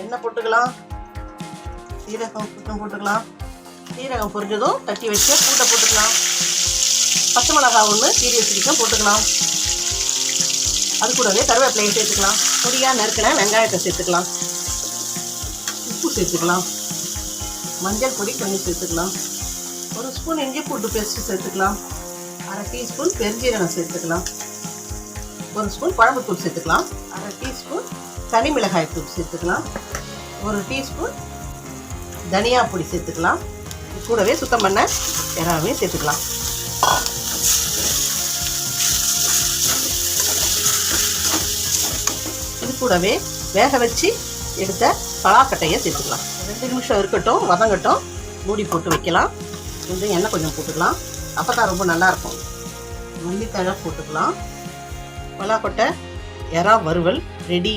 எண்ணெய் போட்டுக்கலாம். சீரகம் கொஞ்சம் போட்டுக்கலாம். சீரகம் பொரிஞ்சதும் தட்டி வச்சு பூண்டை போட்டுக்கலாம். பச்சை மிளகாய் ஒன்று கீரி வச்சிருக்கோம் போட்டுக்கலாம். அது கூடவே கருவேப்பிலையை சேர்த்துக்கலாம். பொடியாக நறுக்கின வெங்காயத்தை சேர்த்துக்கலாம். உப்பு சேர்த்துக்கலாம். மஞ்சள் பொடி கொஞ்சம் சேர்த்துக்கலாம். 1 ஸ்பூன் இஞ்சி பூண்டு பேஸ்ட்டு சேர்த்துக்கலாம். 1/2 டீஸ்பூன் பெருஞ்சீரகம் சேர்த்துக்கலாம். 1 ஸ்பூன் குழம்புத்தூள் சேர்த்துக்கலாம். 1/2 டீஸ்பூன் தனி மிளகாய் தூள் சேர்த்துக்கலாம். 1 டீஸ்பூன் தனியா பொடி சேர்த்துக்கலாம். கூடவே சுத்தம் பண்ண இறாவே சேர்த்துக்கலாம். இது கூடவே வேக வச்சு எடுத்த பலாக்கட்டையை சேர்த்துக்கலாம். 2 நிமிஷம் இருக்கட்டும், வதங்கட்டும். மூடி போட்டு வைக்கலாம். கொஞ்சம் எண்ணெய் கொஞ்சம் போட்டுக்கலாம். அப்போ தான் ரொம்ப நல்லாயிருக்கும். மல்லித்தழை போட்டுக்கலாம். பலாக்கொட்டை எறா வறுவல் ரெடி.